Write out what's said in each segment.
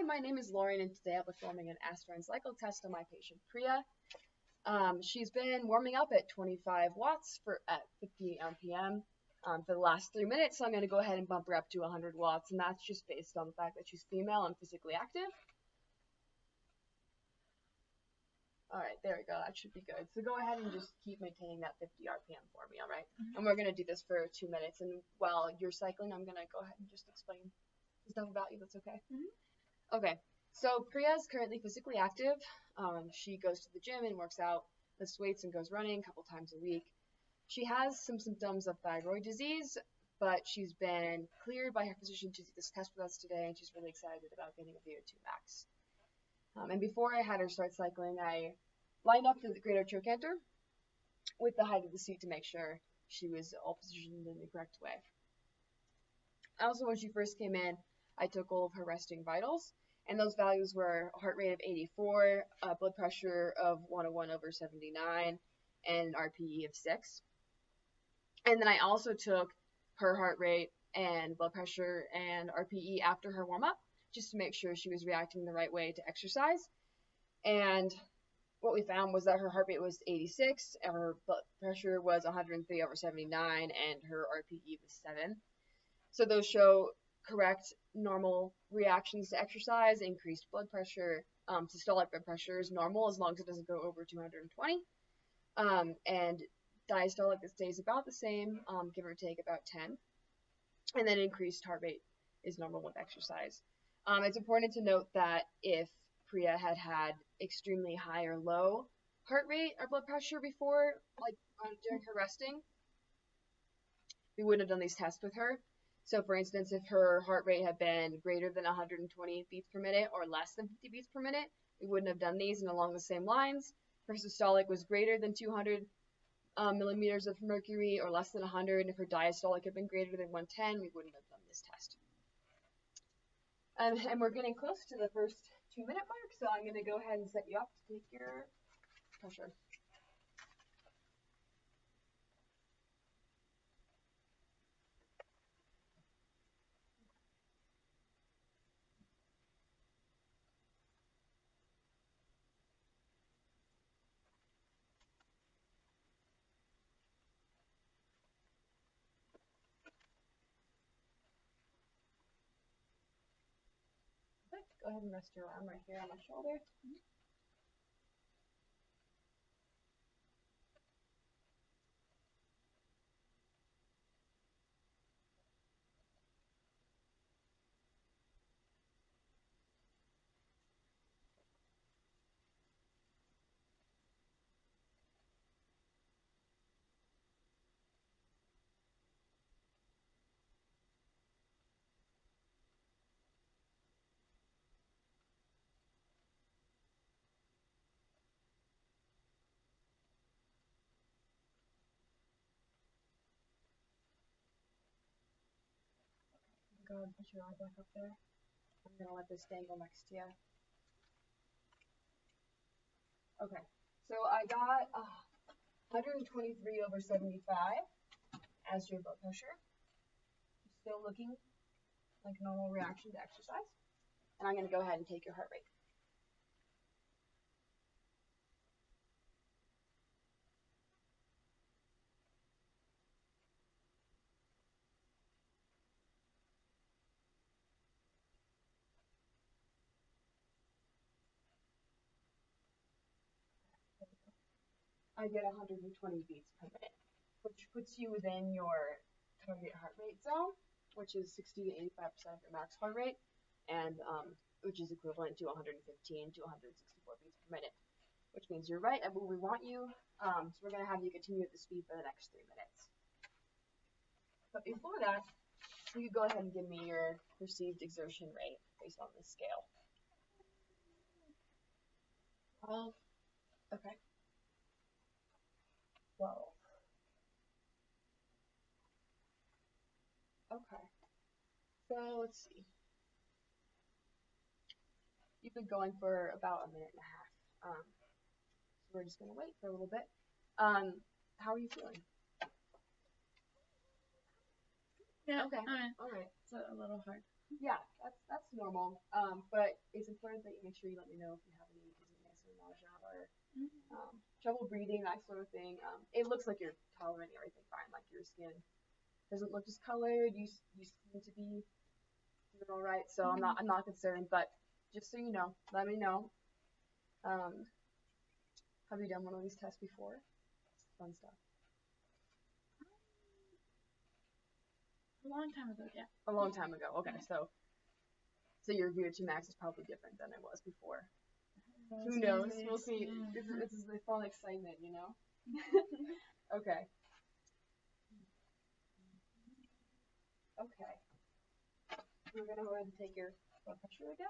my name is Lauren, and today I'll be performing an aspirin cycle test on my patient Priya. She's been warming up at 25 watts at 50 RPM for the last 3 minutes, so I'm going to go ahead and bump her up to 100 watts, and that's just based on the fact that she's female and physically active. Alright, there we go, that should be good. So go ahead and just keep maintaining that 50 RPM for me, alright? And we're going to do this for 2 minutes, and while you're cycling, I'm going to go ahead and just explain stuff about you that's okay. Okay, so Priya is currently physically active. She goes to the gym and works out, lifts weights, and goes running a couple times a week. She has some symptoms of thyroid disease, but she's been cleared by her physician to do this test with us today, and she's really excited about getting a VO2 max. And before I had her start cycling, I lined up the greater trochanter with the height of the seat to make sure she was all positioned in the correct way. Also, when she first came in, I took all of her resting vitals, and those values were heart rate of 84, blood pressure of 101/79, and RPE of 6. And then I also took her heart rate and blood pressure and RPE after her warm-up, just to make sure she was reacting the right way to exercise. And what we found was that her heart rate was 86, and her blood pressure was 103/79, and her RPE was 7. So those show correct normal reactions to exercise. Increased blood pressure, systolic blood pressure is normal as long as it doesn't go over 220. And diastolic, it stays about the same, give or take about 10. And then increased heart rate is normal with exercise. It's important to note that if Priya had extremely high or low heart rate or blood pressure before, like during her resting, we wouldn't have done these tests with her. So for instance, if her heart rate had been greater than 120 beats per minute or less than 50 beats per minute, we wouldn't have done these. And along the same lines, if her systolic was greater than 200 millimeters of mercury or less than 100, and if her diastolic had been greater than 110, we wouldn't have done this test. And we're getting close to the first 2-minute mark, so I'm going to go ahead and set you up to take your pressure. Go ahead and rest your arm right here on my shoulder. Go ahead and put your eye back up there. I'm going to let this dangle next to you. Okay, so I got 123/75 as your blood pressure. Still looking like a normal reaction to exercise. And I'm going to go ahead and take your heart rate. I get 120 beats per minute, which puts you within your target heart rate zone, which is 60 to 85% of your max heart rate, and which is equivalent to 115 to 164 beats per minute, which means you're right at where we want you. So we're going to have you continue at the speed for the next 3 minutes. But before that, you could go ahead and give me your perceived exertion rate based on this scale. 12. Okay. 12. Okay. So let's see. You've been going for about 1.5 minutes. So we're just gonna wait for a little bit. How are you feeling? Yeah. Okay. All right. All right. It's a little hard. Yeah, that's normal. But it's important that you make sure you let me know if you have any dizziness or nausea or trouble breathing, that sort of thing. It looks like you're tolerating everything fine. Like your skin doesn't look discolored. You seem to be doing all right. So I'm not concerned. But just so you know, let me know. Um, have you done one of these tests before? Fun stuff. A long time ago, yeah. A long time ago. Okay, so your VO2 max is probably different than it was before. Who knows? We'll see. This is the fun excitement, you know? Okay. Okay. We're gonna go ahead and take your blood pressure again.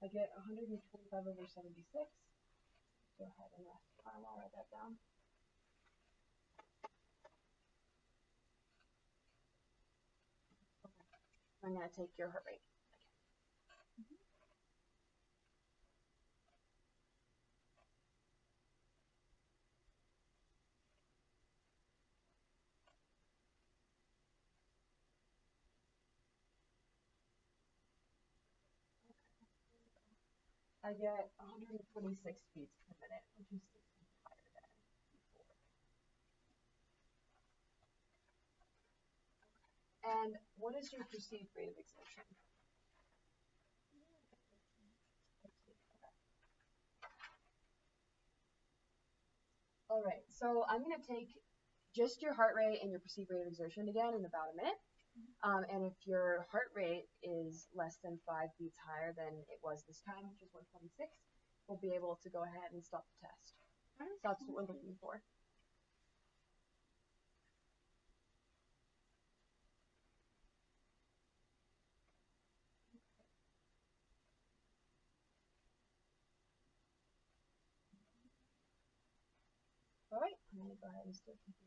I get 125/76. Go ahead and rest. I'll write that down. Okay. I'm gonna take your heart rate. I get 126 beats per minute, which is 6 beats higher than before. And what is your perceived rate of exertion? All right, so I'm going to take just your heart rate and your perceived rate of exertion again in about a minute. And if your heart rate is less than 5 beats higher than it was this time, which is 126, we'll be able to go ahead and stop the test. So that's what we're looking for. All right, I'm going to go ahead and start keeping this.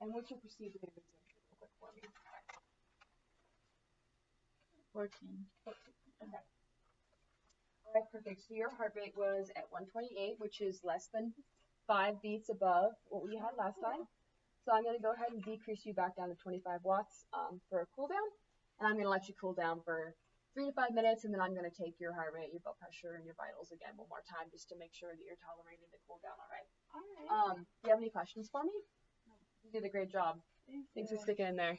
And what's your perceived rate of exertion real quick for me? 14. Okay. All right, perfect. So your heart rate was at 128, which is less than 5 beats above what we had last time. So I'm going to go ahead and decrease you back down to 25 watts for a cool down. And I'm going to let you cool down for 3 to 5 minutes, and then I'm going to take your heart rate, your blood pressure, and your vitals again one more time just to make sure that you're tolerating the cool down all right. All right. Do you have any questions for me? You did a great job. Thanks for sticking in there.